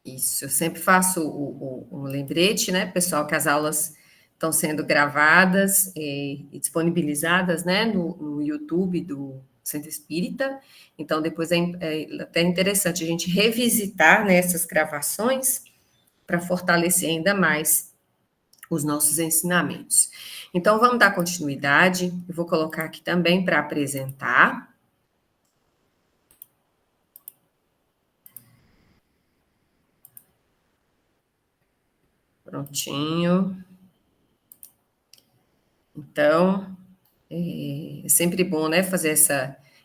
Isso, eu sempre faço o lembrete, né, pessoal, que as aulas estão sendo gravadas e disponibilizadas, né, no YouTube do Centro Espírita. Então, depois é até interessante a gente revisitar, né, essas gravações para fortalecer ainda mais os nossos ensinamentos. Então, vamos dar continuidade. Eu vou colocar aqui também para apresentar. Prontinho. Então, é sempre bom, né, fazer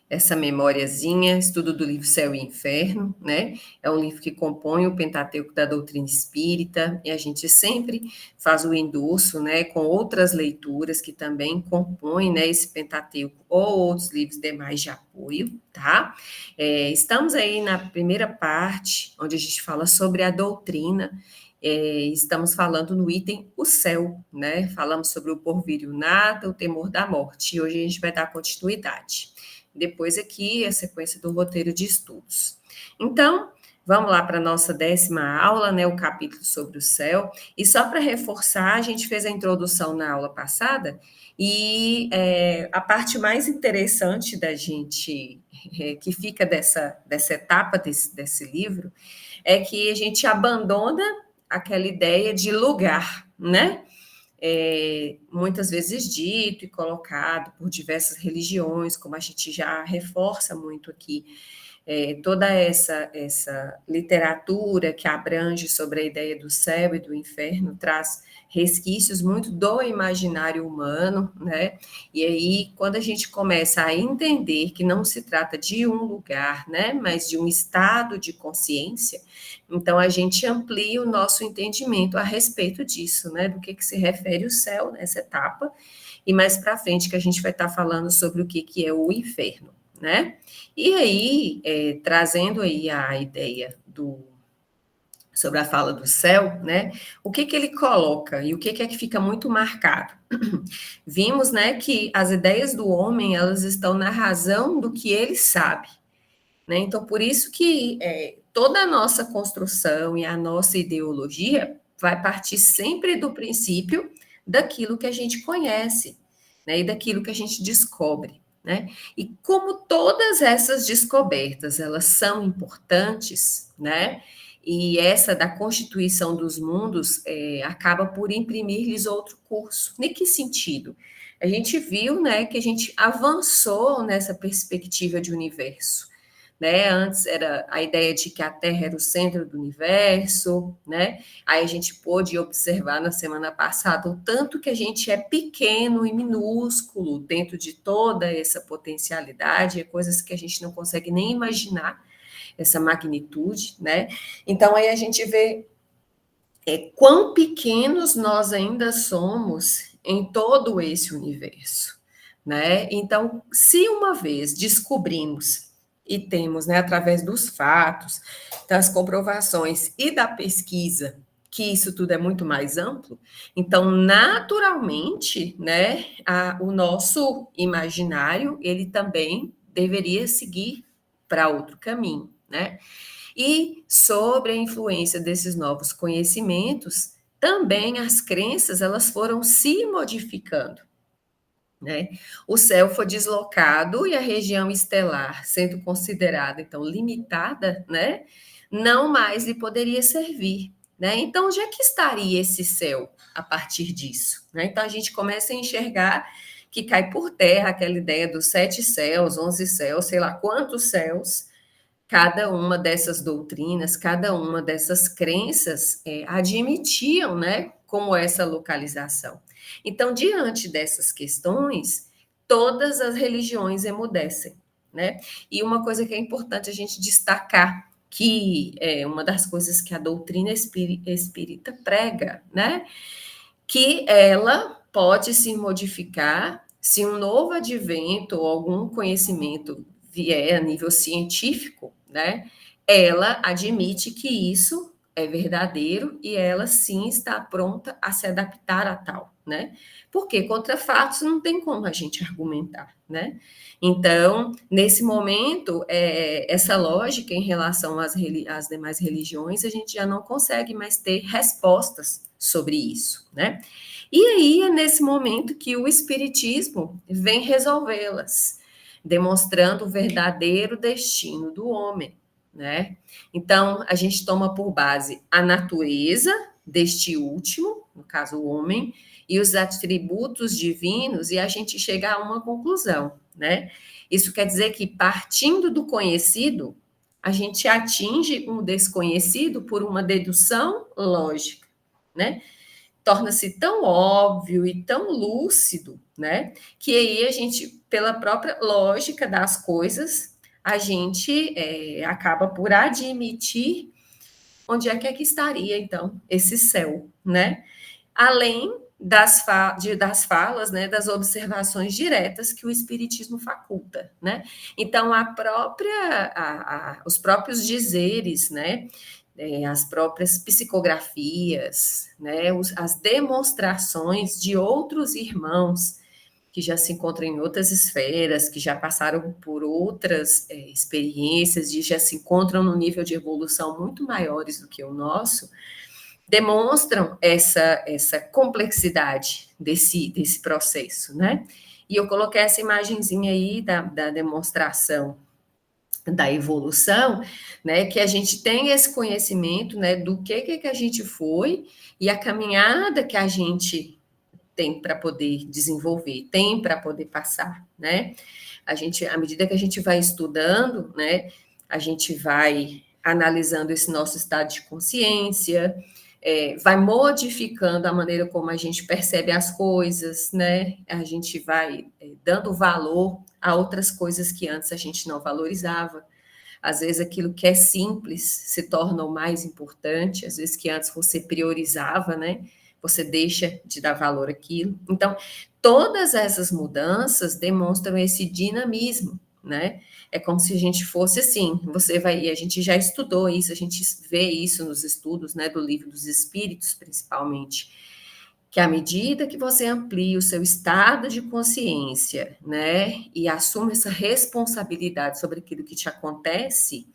essa memoriazinha, estudo do livro Céu e Inferno, né? É um livro que compõe o Pentateuco da doutrina espírita, e a gente sempre faz o endosso, né, com outras leituras que também compõem, né, esse Pentateuco ou outros livros demais de apoio, tá? Estamos aí na primeira parte, onde a gente fala sobre a doutrina. Estamos falando no item o céu, né? Falamos sobre o porvir e o nada, o temor da morte, e hoje a gente vai dar continuidade. Depois aqui a sequência do roteiro de estudos. Então, vamos lá para a nossa 10ª aula, né? O capítulo sobre o céu. E só para reforçar, a gente fez a introdução na aula passada, e a parte mais interessante da gente, que fica dessa etapa desse livro, é que a gente abandona aquela ideia de lugar, né? Muitas vezes dito e colocado por diversas religiões, como a gente já reforça muito aqui, toda essa literatura que abrange sobre a ideia do céu e do inferno traz resquícios muito do imaginário humano, né? E aí, quando a gente começa a entender que não se trata de um lugar, né, mas de um estado de consciência, então a gente amplia o nosso entendimento a respeito disso, né, do que se refere o céu nessa etapa, e mais para frente que a gente vai estar falando sobre o que é o inferno, né? E aí, trazendo aí a ideia sobre a fala do céu, né? O que ele coloca e o que é que fica muito marcado? Vimos, né, que as ideias do homem, elas estão na razão do que ele sabe, né? Então, por isso que toda a nossa construção e a nossa ideologia vai partir sempre do princípio daquilo que a gente conhece, né? E daquilo que a gente descobre, né? E como todas essas descobertas, elas são importantes, né? E essa da constituição dos mundos acaba por imprimir-lhes outro curso. Em que sentido? A gente viu, né, que a gente avançou nessa perspectiva de universo, né? Antes era a ideia de que a Terra era o centro do universo, né? Aí a gente pôde observar na semana passada o tanto que a gente é pequeno e minúsculo dentro de toda essa potencialidade, é coisas que a gente não consegue nem imaginar, essa magnitude, né? Então aí a gente vê quão pequenos nós ainda somos em todo esse universo, né? Então, se uma vez descobrimos e temos, né, através dos fatos, das comprovações e da pesquisa, que isso tudo é muito mais amplo, então, naturalmente, né, o nosso imaginário, ele também deveria seguir para outro caminho, né? E sobre a influência desses novos conhecimentos, também as crenças elas foram se modificando, né? O céu foi deslocado e a região estelar, sendo considerada então limitada, né? Não mais lhe poderia servir, né? Então, onde é que estaria esse céu a partir disso, né? Então a gente começa a enxergar que cai por terra aquela ideia dos 7 céus, 11 céus, sei lá quantos céus. Cada uma dessas doutrinas, cada uma dessas crenças admitiam, né, como essa localização. Então, diante dessas questões, todas as religiões emudecem, né? E uma coisa que é importante a gente destacar, que é uma das coisas que a doutrina espírita prega, né? Que ela pode se modificar se um novo advento ou algum conhecimento vier a nível científico, né? Ela admite que isso é verdadeiro e ela sim está pronta a se adaptar a tal, né? Porque contra fatos não tem como a gente argumentar, né? Então, nesse momento, essa lógica em relação às demais religiões, a gente já não consegue mais ter respostas sobre isso, né? E aí é nesse momento que o Espiritismo vem resolvê-las, demonstrando o verdadeiro destino do homem, né? Então, a gente toma por base a natureza deste último, no caso o homem, e os atributos divinos, e a gente chega a uma conclusão, né? Isso quer dizer que, partindo do conhecido, a gente atinge um desconhecido por uma dedução lógica, né? Torna-se tão óbvio e tão lúcido, né? Que aí a gente, pela própria lógica das coisas, a gente acaba por admitir onde é que estaria, então, esse céu, né? Além das falas, né, das observações diretas que o Espiritismo faculta, né? Então, os próprios dizeres, né, as próprias psicografias, né, as demonstrações de outros irmãos que já se encontram em outras esferas, que já passaram por outras experiências, e já se encontram num nível de evolução muito maiores do que o nosso, demonstram essa complexidade desse processo, né? E eu coloquei essa imagenzinha aí da demonstração da evolução, né, que a gente tem esse conhecimento, né, do que a gente foi e a caminhada que a gente tem para poder desenvolver, tem para poder passar, né? A gente, à medida que a gente vai estudando, né, a gente vai analisando esse nosso estado de consciência, vai modificando a maneira como a gente percebe as coisas, né? A gente vai dando valor a outras coisas que antes a gente não valorizava. Às vezes aquilo que é simples se torna o mais importante, às vezes que antes você priorizava, né? Você deixa de dar valor àquilo. Então, todas essas mudanças demonstram esse dinamismo, né? É como se a gente fosse assim, você vai, e a gente já estudou isso, a gente vê isso nos estudos, né, do Livro dos Espíritos, principalmente, que à medida que você amplia o seu estado de consciência, né, e assume essa responsabilidade sobre aquilo que te acontece,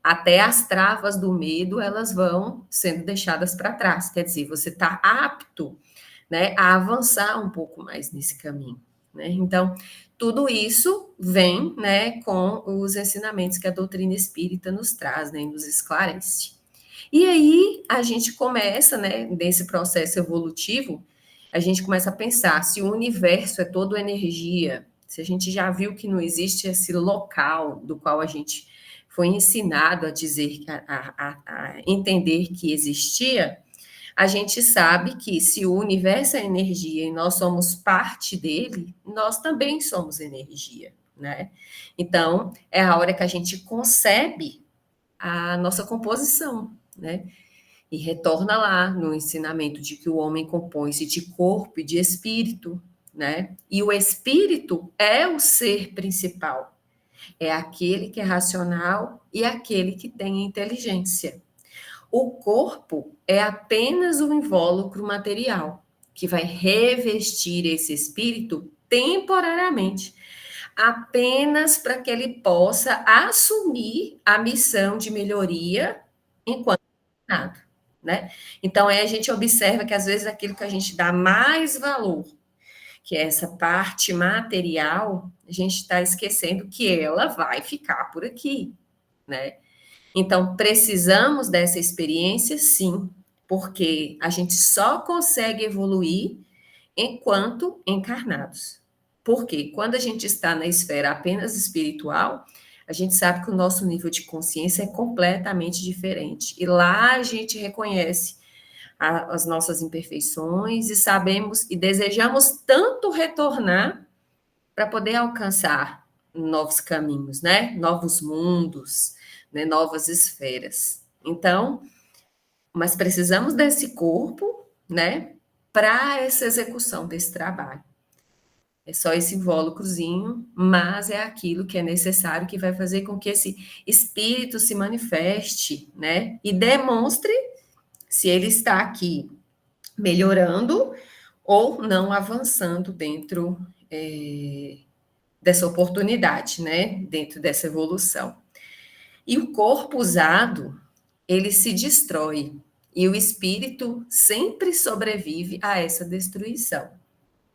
até as travas do medo, elas vão sendo deixadas para trás. Quer dizer, você está apto, né, a avançar um pouco mais nesse caminho, né? Então, tudo isso vem, né, com os ensinamentos que a doutrina espírita nos traz, né, e nos esclarece. E aí a gente começa, né, nesse processo evolutivo, a gente começa a pensar se o universo é todo energia, se a gente já viu que não existe esse local do qual a gente foi ensinado a dizer, a entender que existia, a gente sabe que se o universo é energia e nós somos parte dele, nós também somos energia, né? Então, é a hora que a gente concebe a nossa composição, né? E retorna lá no ensinamento de que o homem compõe-se de corpo e de espírito, né? E o espírito é o ser principal, é aquele que é racional e aquele que tem inteligência. O corpo é apenas um invólucro material que vai revestir esse espírito temporariamente, apenas para que ele possa assumir a missão de melhoria enquanto nada, né? Então, aí a gente observa que às vezes aquilo que a gente dá mais valor, que é essa parte material, a gente está esquecendo que ela vai ficar por aqui, né? Então, precisamos dessa experiência, sim, porque a gente só consegue evoluir enquanto encarnados. Porque quando a gente está na esfera apenas espiritual, a gente sabe que o nosso nível de consciência é completamente diferente. E lá a gente reconhece as nossas imperfeições e sabemos e desejamos tanto retornar para poder alcançar novos caminhos, né? Novos mundos, né? Novas esferas. Então, mas precisamos desse corpo, né? Para essa execução desse trabalho. É só esse invólucrozinho, mas é aquilo que é necessário que vai fazer com que esse espírito se manifeste, né? E demonstre se ele está aqui melhorando ou não avançando dentro dessa oportunidade, né? Dentro dessa evolução. E o corpo usado, ele se destrói, e o espírito sempre sobrevive a essa destruição,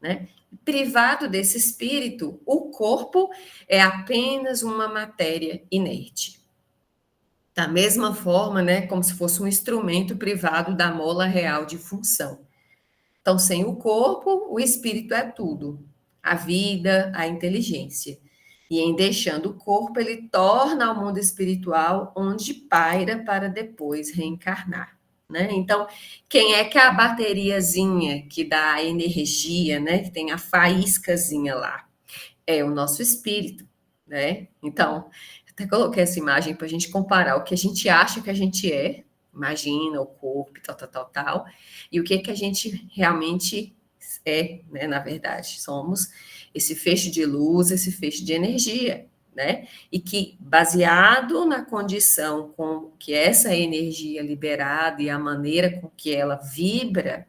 né? Privado desse espírito, o corpo é apenas uma matéria inerte. Da mesma forma, né, como se fosse um instrumento privado da mola real de função. Então, sem o corpo, o espírito é tudo, a vida, a inteligência. E em deixando o corpo, ele torna ao mundo espiritual onde paira para depois reencarnar. Né? Então, quem é que é a bateriazinha que dá a energia, né? Que tem a faíscazinha lá? É o nosso espírito, né? Então, até coloquei essa imagem para a gente comparar o que a gente acha que a gente é, imagina o corpo, tal, tal, tal, tal, e o que que a gente realmente é, né? Na verdade, somos esse feixe de luz, esse feixe de energia, né? E que, baseado na condição com que essa energia liberada e a maneira com que ela vibra,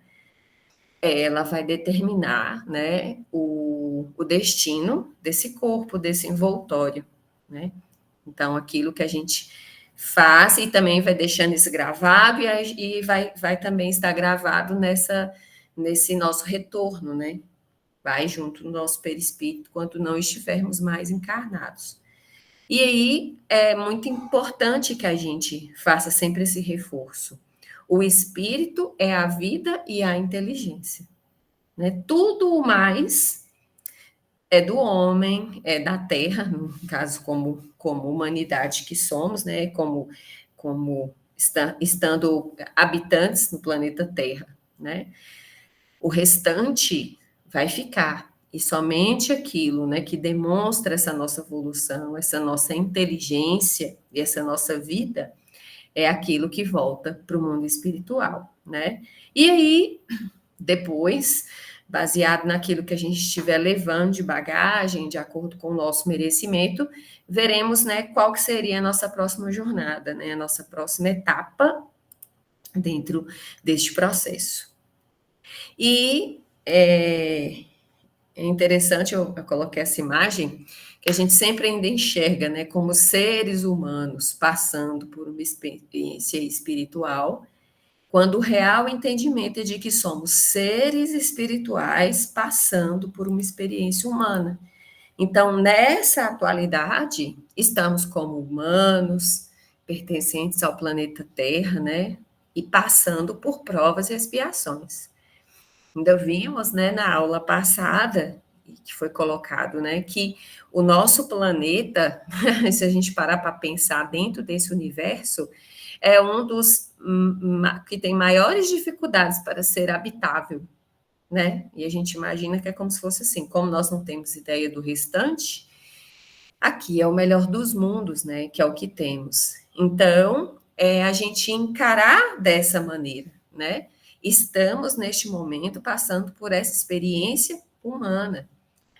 ela vai determinar, né, o destino desse corpo, desse envoltório, né? Então, aquilo que a gente faz e também vai deixando isso gravado e vai também estar gravado nesse nosso retorno, né? Vai junto no nosso perispírito quando não estivermos mais encarnados. E aí é muito importante que a gente faça sempre esse reforço. O espírito é a vida e a inteligência, né? Tudo o mais é do homem, é da terra, no caso, como humanidade que somos, né? Como estando habitantes no planeta Terra, né? O restante vai ficar. E somente aquilo, né, que demonstra essa nossa evolução, essa nossa inteligência e essa nossa vida, é aquilo que volta para o mundo espiritual, né? E aí, depois, baseado naquilo que a gente estiver levando de bagagem, de acordo com o nosso merecimento, veremos, né, qual que seria a nossa próxima jornada, né, a nossa próxima etapa dentro deste processo. E é interessante, eu coloquei essa imagem, que a gente sempre ainda enxerga, né, como seres humanos passando por uma experiência espiritual, quando o real entendimento é de que somos seres espirituais passando por uma experiência humana. Então, nessa atualidade, estamos como humanos, pertencentes ao planeta Terra, né, e passando por provas e expiações. Ainda vimos, né, na aula passada, que foi colocado, né, que o nosso planeta, se a gente parar para pensar dentro desse universo, é um dos que tem maiores dificuldades para ser habitável, né? E a gente imagina que é como se fosse assim, como nós não temos ideia do restante, aqui é o melhor dos mundos, né? Que é o que temos. Então, é a gente encarar dessa maneira, né? Estamos, neste momento, passando por essa experiência humana,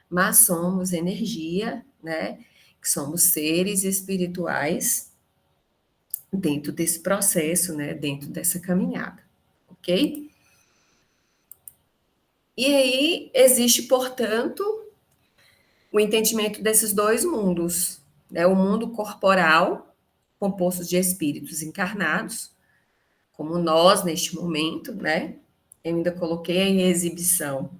mas somos energia, né? Que somos seres espirituais dentro desse processo, né? Dentro dessa caminhada, ok? E aí existe, portanto, o entendimento desses dois mundos, né? O mundo corporal, composto de espíritos encarnados, como nós neste momento, né? Eu ainda coloquei em exibição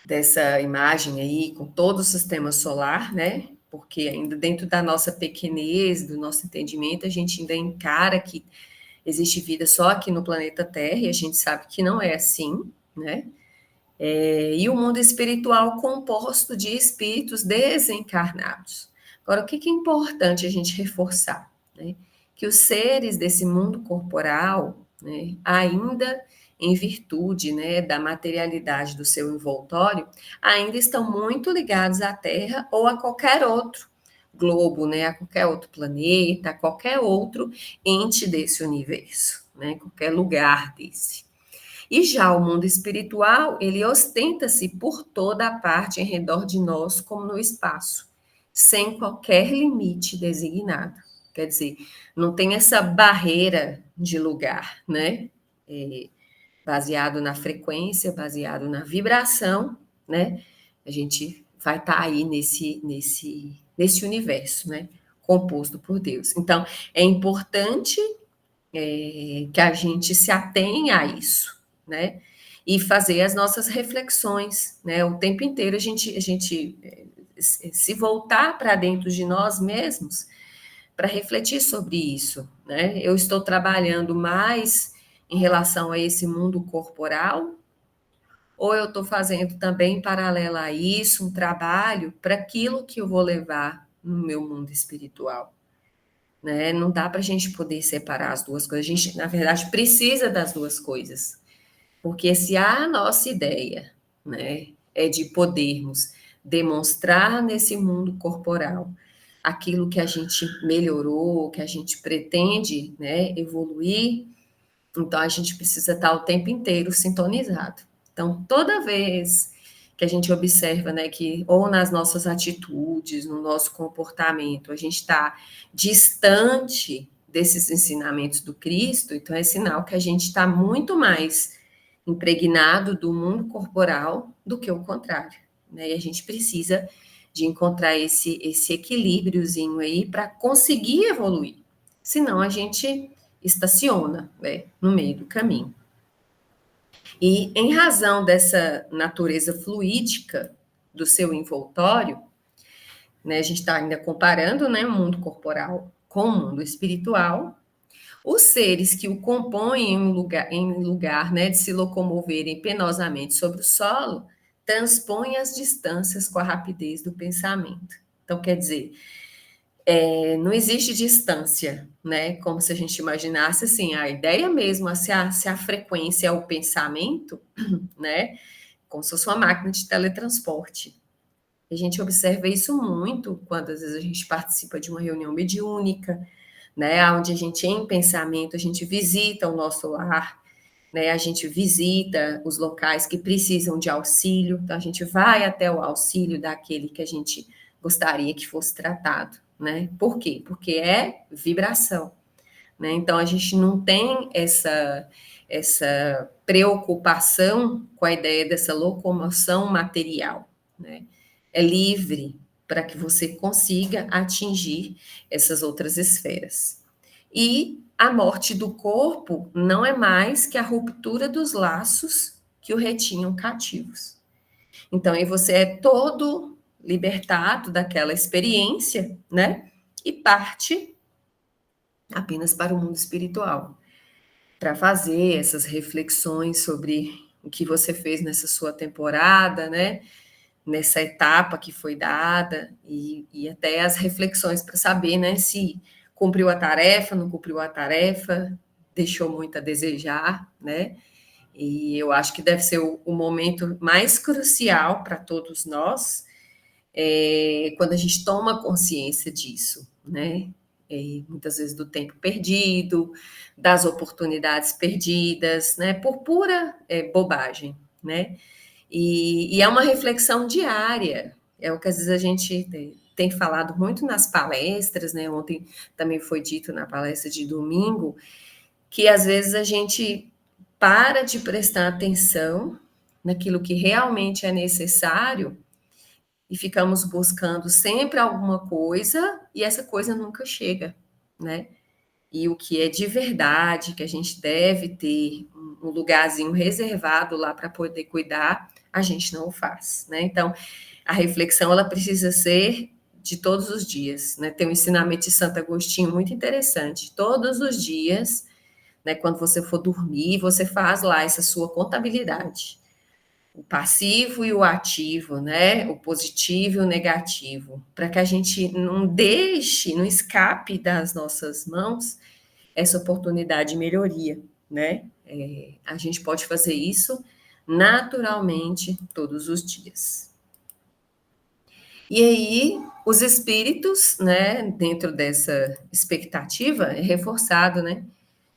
dessa imagem aí, com todo o sistema solar, né? Porque ainda dentro da nossa pequenez, do nosso entendimento, a gente ainda encara que existe vida só aqui no planeta Terra, e a gente sabe que não é assim, né? E o mundo espiritual composto de espíritos desencarnados. Agora, o que é importante a gente reforçar? Né? Que os seres desse mundo corporal, né, ainda em virtude, né, da materialidade do seu envoltório, ainda estão muito ligados à Terra ou a qualquer outro globo, né, a qualquer outro planeta, a qualquer outro ente desse universo, né, qualquer lugar desse. E já o mundo espiritual, ele ostenta-se por toda a parte em redor de nós, como no espaço, sem qualquer limite designado. Quer dizer, não tem essa barreira de lugar, né? baseado na frequência, baseado na vibração, né? A gente vai estar aí nesse universo, né? Composto por Deus. Então, é importante que a gente se atenha a isso, né? E fazer as nossas reflexões, né? O tempo inteiro a gente se voltar para dentro de nós mesmos para refletir sobre isso, né? Eu estou trabalhando mais em relação a esse mundo corporal, ou eu estou fazendo também, em paralelo a isso, um trabalho para aquilo que eu vou levar no meu mundo espiritual, né? Não dá para a gente poder separar as duas coisas. A gente, na verdade, precisa das duas coisas, porque se a nossa ideia, né, é de podermos demonstrar nesse mundo corporal aquilo que a gente melhorou, que a gente pretende, né, evoluir, então a gente precisa estar o tempo inteiro sintonizado. Então, toda vez que a gente observa, né, que ou nas nossas atitudes, no nosso comportamento, a gente está distante desses ensinamentos do Cristo, então é sinal que a gente está muito mais impregnado do mundo corporal do que o contrário, né? E a gente precisa de encontrar esse equilíbriozinho aí para conseguir evoluir. Senão a gente estaciona, né, no meio do caminho. E em razão dessa natureza fluídica do seu envoltório, né, a gente está ainda comparando, né, o mundo corporal com o mundo espiritual. Os seres que o compõem em lugar, né, de se locomoverem penosamente sobre o solo, transpõem as distâncias com a rapidez do pensamento. Então, quer dizer, não existe distância, né? Como se a gente imaginasse assim, a ideia mesmo, se a frequência é o pensamento, né? Como se fosse uma máquina de teletransporte. A gente observa isso muito quando às vezes a gente participa de uma reunião mediúnica, né? Onde a gente, em pensamento, a gente visita o nosso lar, né? A gente visita os locais que precisam de auxílio, então a gente vai até o auxílio daquele que a gente gostaria que fosse tratado, né? Por quê? Porque é vibração, né? Então a gente não tem essa preocupação com a ideia dessa locomoção material, né? É livre para que você consiga atingir essas outras esferas. E a morte do corpo não é mais que a ruptura dos laços que o retinham cativos. Então, aí você é todo libertado daquela experiência, né? E parte apenas para o mundo espiritual, para fazer essas reflexões sobre o que você fez nessa sua temporada, né? Nessa etapa que foi dada, e até as reflexões para saber, né, se cumpriu a tarefa, não cumpriu a tarefa, deixou muito a desejar, né? E eu acho que deve ser o momento mais crucial para todos nós, quando a gente toma consciência disso, né? Muitas vezes do tempo perdido, das oportunidades perdidas, né? Por pura bobagem, né? E é uma reflexão diária, é o que às vezes a gente tem falado muito nas palestras, né? Ontem também foi dito na palestra de domingo, que às vezes a gente para de prestar atenção naquilo que realmente é necessário e ficamos buscando sempre alguma coisa e essa coisa nunca chega, né? E o que é de verdade, que a gente deve ter um lugarzinho reservado lá para poder cuidar, a gente não o faz, né? Então, a reflexão, ela precisa ser de todos os dias, né? Tem um ensinamento de Santo Agostinho muito interessante. Todos os dias, né, quando você for dormir, você faz lá essa sua contabilidade. O passivo e o ativo, né? O positivo e o negativo, para que a gente não deixe, não escape das nossas mãos essa oportunidade de melhoria, né? A gente pode fazer isso naturalmente todos os dias. E aí, os espíritos, né, dentro dessa expectativa, é reforçado, né?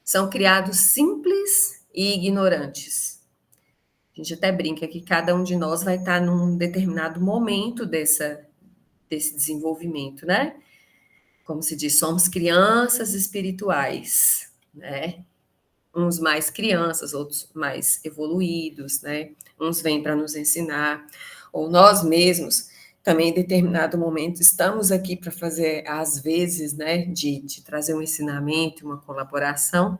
São criados simples e ignorantes. A gente até brinca que cada um de nós vai estar num determinado momento desse desenvolvimento, né? Como se diz, somos crianças espirituais, né? uns mais crianças, outros mais evoluídos, né? Uns vêm para nos ensinar, ou nós mesmos também em determinado momento estamos aqui para fazer, às vezes, né, de trazer um ensinamento, uma colaboração.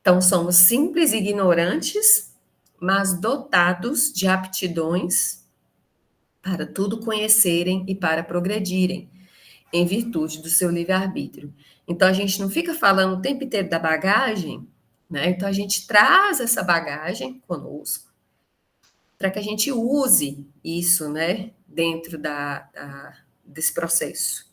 Então, somos simples ignorantes, mas dotados de aptidões para tudo conhecerem e para progredirem, em virtude do seu livre-arbítrio. Então, a gente não fica falando o tempo inteiro da bagagem, né? Então, a gente traz essa bagagem conosco para que a gente use isso, né, dentro desse processo,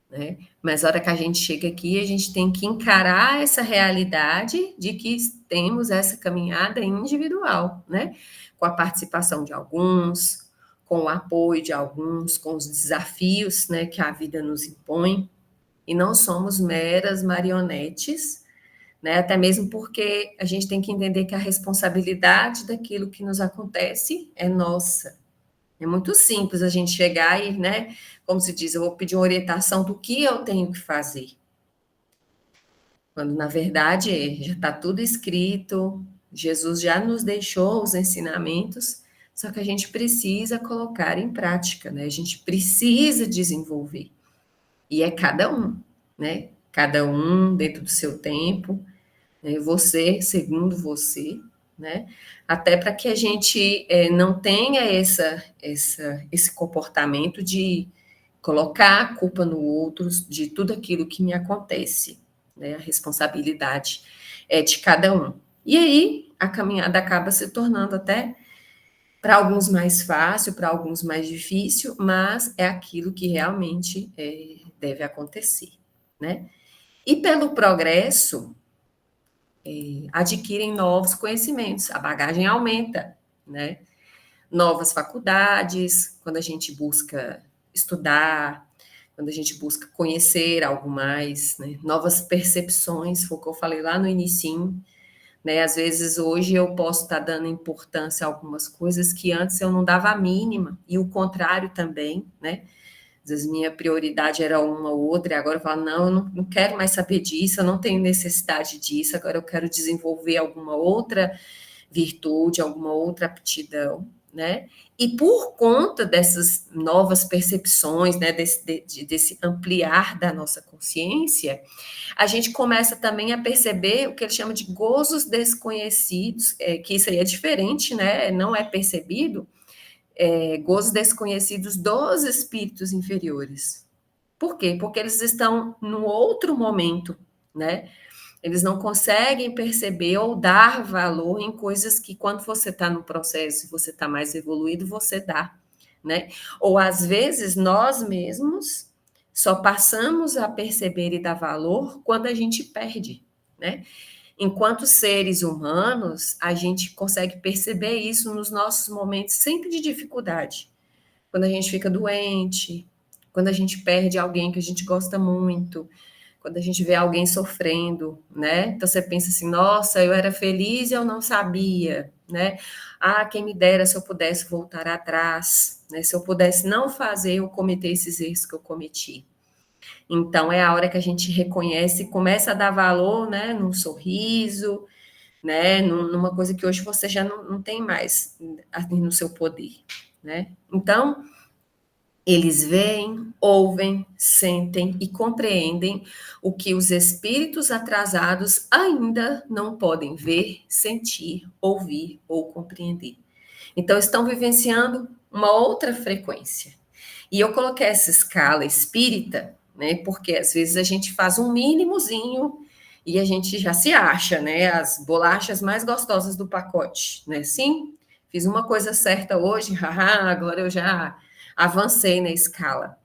né? Mas a hora que a gente chega aqui, a gente tem que encarar essa realidade de que temos essa caminhada individual, né? Com a participação de alguns, com o apoio de alguns, com os desafios, né, que a vida nos impõe, e não somos meras marionetes, né? Até mesmo porque a gente tem que entender que a responsabilidade daquilo que nos acontece é nossa. É muito simples a gente chegar e, né, como se diz, eu vou pedir uma orientação do que eu tenho que fazer. Quando, na verdade, já está tudo escrito, Jesus já nos deixou os ensinamentos, só que a gente precisa colocar em prática, né? A gente precisa desenvolver. E é cada um, né? Cada um dentro do seu tempo, né? Você segundo você, né? Até para que a gente não tenha esse comportamento de colocar a culpa no outro de tudo aquilo que me acontece, né? A responsabilidade é de cada um. E aí a caminhada acaba se tornando até para alguns mais fácil, para alguns mais difícil, mas é aquilo que realmente deve acontecer, né? E pelo progresso, adquirem novos conhecimentos, a bagagem aumenta, né? Novas faculdades, quando a gente busca estudar, quando a gente busca conhecer algo mais, né? Novas percepções, foi o que eu falei lá no início, né? Às vezes hoje eu posso estar dando importância a algumas coisas que antes eu não dava a mínima, e o contrário também, né? Às vezes minha prioridade era uma ou outra, e agora eu falo, não, eu não quero mais saber disso, eu não tenho necessidade disso, agora eu quero desenvolver alguma outra virtude, alguma outra aptidão, né? E por conta dessas novas percepções, né, desse ampliar da nossa consciência, a gente começa também a perceber o que ele chama de gozos desconhecidos, que isso aí é diferente, né? Não é percebido, gozos desconhecidos dos espíritos inferiores. Por quê? Porque eles estão num outro momento, né? Eles não conseguem perceber ou dar valor em coisas que, quando você está no processo e você está mais evoluído, você dá, né? Ou às vezes nós mesmos só passamos a perceber e dar valor quando a gente perde, né? Enquanto seres humanos, a gente consegue perceber isso nos nossos momentos sempre de dificuldade. Quando a gente fica doente, quando a gente perde alguém que a gente gosta muito, quando a gente vê alguém sofrendo, né? Então você pensa assim, nossa, eu era feliz e eu não sabia, né? Ah, quem me dera se eu pudesse voltar atrás, né? Se eu pudesse não fazer ou cometer esses erros que eu cometi. Então é a hora que a gente reconhece e começa a dar valor, né? Num sorriso, né? Numa coisa que hoje você já não tem mais no seu poder, né? Então eles veem, ouvem, sentem e compreendem o que os espíritos atrasados ainda não podem ver, sentir, ouvir ou compreender. Então, estão vivenciando uma outra frequência. E eu coloquei essa escala espírita, né? Porque às vezes a gente faz um mínimozinho e a gente já se acha, né? As bolachas mais gostosas do pacote, né? Sim, fiz uma coisa certa hoje, haha, agora eu já avancei na escala.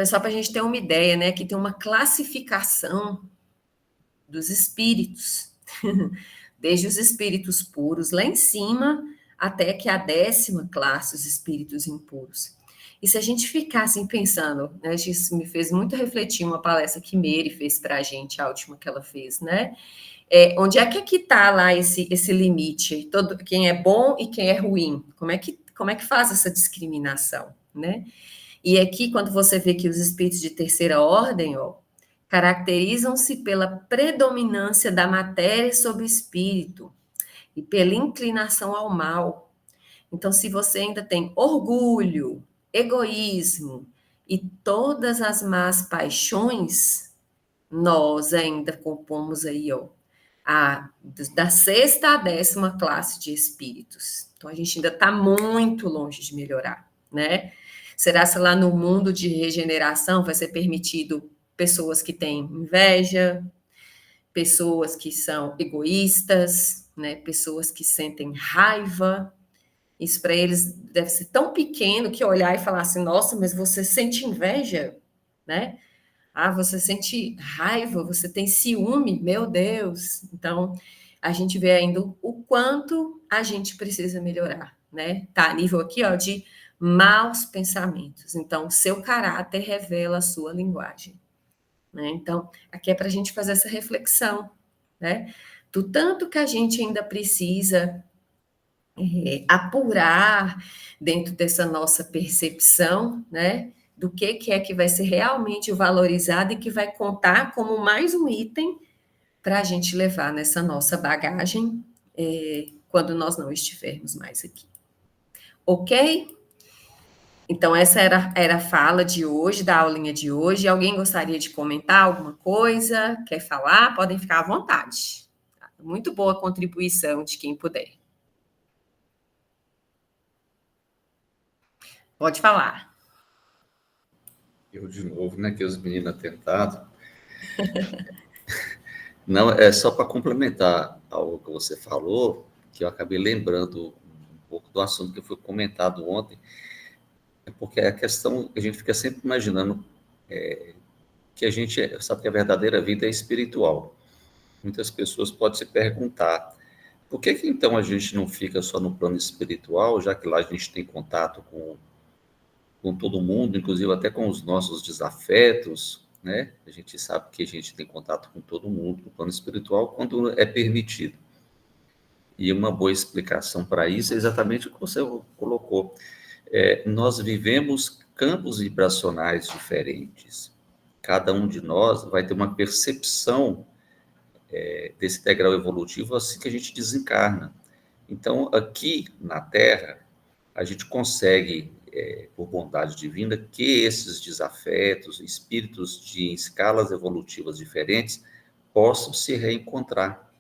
Só para a gente ter uma ideia, né? Que tem uma classificação dos espíritos, desde os espíritos puros lá em cima até que a 10ª classe, os espíritos impuros. E se a gente ficar assim pensando, né, isso me fez muito refletir uma palestra que Mary fez para a gente, a última que ela fez, né? Onde é que está lá esse limite? Quem é bom e quem é ruim? Como é que faz essa discriminação, né? E aqui, quando você vê que os espíritos de terceira ordem, ó, caracterizam-se pela predominância da matéria sobre o espírito e pela inclinação ao mal. Então, se você ainda tem orgulho, egoísmo e todas as más paixões, nós ainda compomos aí, ó, da sexta à 10ª classe de espíritos. Então, a gente ainda está muito longe de melhorar, né? Será que lá no mundo de regeneração vai ser permitido pessoas que têm inveja, pessoas que são egoístas, né? Pessoas que sentem raiva? Isso para eles deve ser tão pequeno que olhar e falar assim: nossa, mas você sente inveja, né? Ah, você sente raiva, você tem ciúme, meu Deus. Então, a gente vê ainda o quanto a gente precisa melhorar, né? Tá a nível aqui, ó, de maus pensamentos. Então, seu caráter revela a sua linguagem, né? Então, aqui é para a gente fazer essa reflexão, né? Do tanto que a gente ainda precisa apurar dentro dessa nossa percepção, né? Do que é que vai ser realmente valorizado e que vai contar como mais um item para a gente levar nessa nossa bagagem quando nós não estivermos mais aqui. Ok? Então, essa era a fala de hoje, da aulinha de hoje. Alguém gostaria de comentar alguma coisa? Quer falar? Podem ficar à vontade. Muito boa contribuição de quem puder. Pode falar. Eu de novo, né, que os meninos atentados. Não, é só para complementar algo que você falou, que eu acabei lembrando um pouco do assunto que foi comentado ontem, é porque a questão, a gente fica sempre imaginando que a gente sabe que a verdadeira vida é espiritual. Muitas pessoas podem se perguntar, por que que então a gente não fica só no plano espiritual, já que lá a gente tem contato com todo mundo, inclusive até com os nossos desafetos, né? A gente sabe que a gente tem contato com todo mundo no plano espiritual quando é permitido. E uma boa explicação para isso é exatamente o que você colocou. Nós vivemos campos vibracionais diferentes. Cada um de nós vai ter uma percepção desse degrau evolutivo assim que a gente desencarna. Então, aqui na Terra, a gente consegue, por bondade divina, que esses desafetos, espíritos de escalas evolutivas diferentes, possam se reencontrar.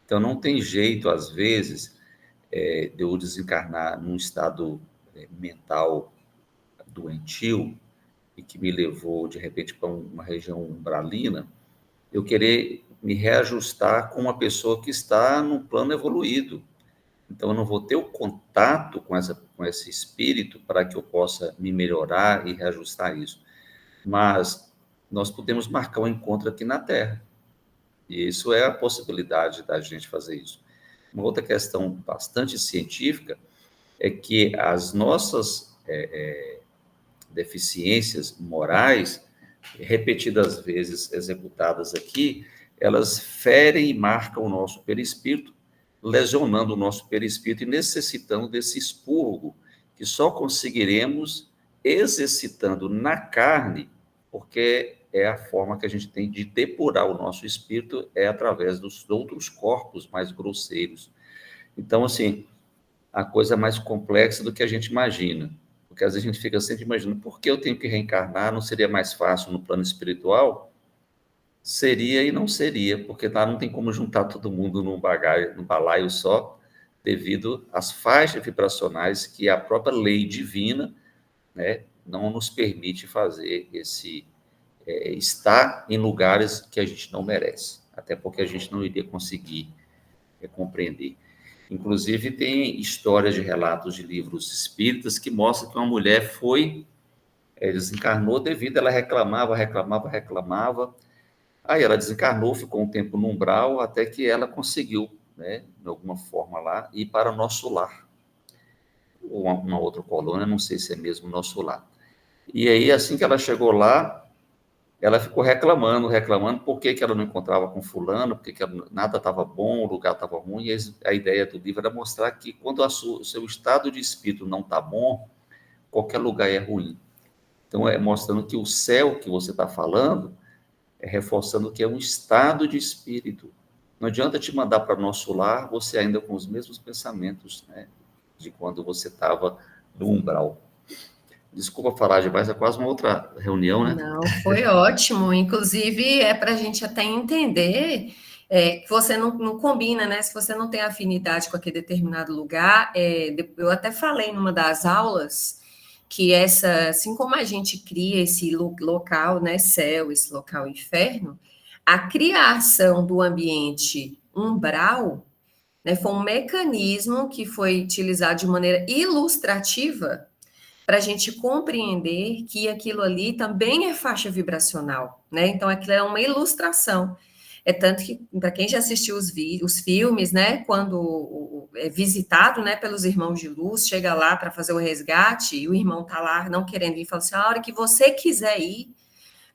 Então, não tem jeito, às vezes, de eu desencarnar num estado mental doentio e que me levou, de repente, para uma região umbralina, eu querer me reajustar com uma pessoa que está num plano evoluído. Então, eu não vou ter o contato com esse espírito para que eu possa me melhorar e reajustar isso. Mas nós podemos marcar um encontro aqui na Terra. E isso é a possibilidade da gente fazer isso. Uma outra questão bastante científica é que as nossas deficiências morais, repetidas vezes executadas aqui, elas ferem e marcam o nosso perispírito, lesionando o nosso perispírito e necessitando desse expurgo, que só conseguiremos exercitando na carne, porque é a forma que a gente tem de depurar o nosso espírito, é através dos outros corpos mais grosseiros. Então, assim, a coisa é mais complexa do que a gente imagina. Porque às vezes a gente fica sempre imaginando, por que eu tenho que reencarnar? Não seria mais fácil no plano espiritual? Seria e não seria, porque lá não tem como juntar todo mundo num balaio só, devido às faixas vibracionais que a própria lei divina, né, não nos permite fazer estar em lugares que a gente não merece, até porque a gente não iria conseguir compreender. Inclusive, tem histórias de relatos de livros espíritas que mostram que uma mulher desencarnou devido a ela reclamava. Aí ela desencarnou, ficou um tempo no umbral, até que ela conseguiu, né, de alguma forma lá, ir para o nosso lar. Ou uma outra colônia, não sei se é mesmo o nosso lar. E aí, assim que ela chegou lá, ela ficou reclamando por que ela não encontrava com fulano, porque que nada estava bom, o lugar estava ruim. E a ideia do livro era mostrar que quando o seu estado de espírito não está bom, qualquer lugar é ruim. Então, é mostrando que o céu que você está falando reforçando que é um estado de espírito. Não adianta te mandar para nosso lar, você ainda com os mesmos pensamentos, né, de quando você estava no umbral. Desculpa falar demais, é quase uma outra reunião, né? Não, foi ótimo. Inclusive, é para a gente até entender que você não combina, né? Se você não tem afinidade com aquele determinado lugar, eu até falei numa das aulas que assim como a gente cria esse local, né, céu, esse local inferno, a criação do ambiente umbral, né, foi um mecanismo que foi utilizado de maneira ilustrativa para a gente compreender que aquilo ali também é faixa vibracional, né? Então, aquilo é uma ilustração. É tanto que, para quem já assistiu os filmes, né, quando é visitado, né, pelos irmãos de luz, chega lá para fazer o resgate, e o irmão está lá não querendo ir, fala assim, a hora que você quiser ir,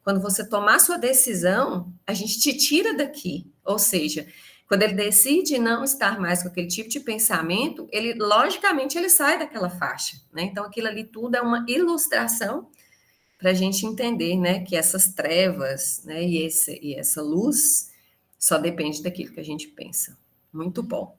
quando você tomar sua decisão, a gente te tira daqui. Ou seja, quando ele decide não estar mais com aquele tipo de pensamento, ele, logicamente, ele sai daquela faixa, né? Então, aquilo ali tudo é uma ilustração para a gente entender, né, que essas trevas, né, e essa luz só depende daquilo que a gente pensa. Muito bom.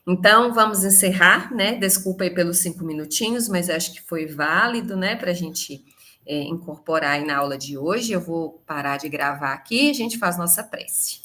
Então, vamos encerrar, né? Desculpa aí pelos 5 minutinhos, mas acho que foi válido, né, para a gente incorporar aí na aula de hoje. Eu vou parar de gravar aqui e a gente faz nossa prece.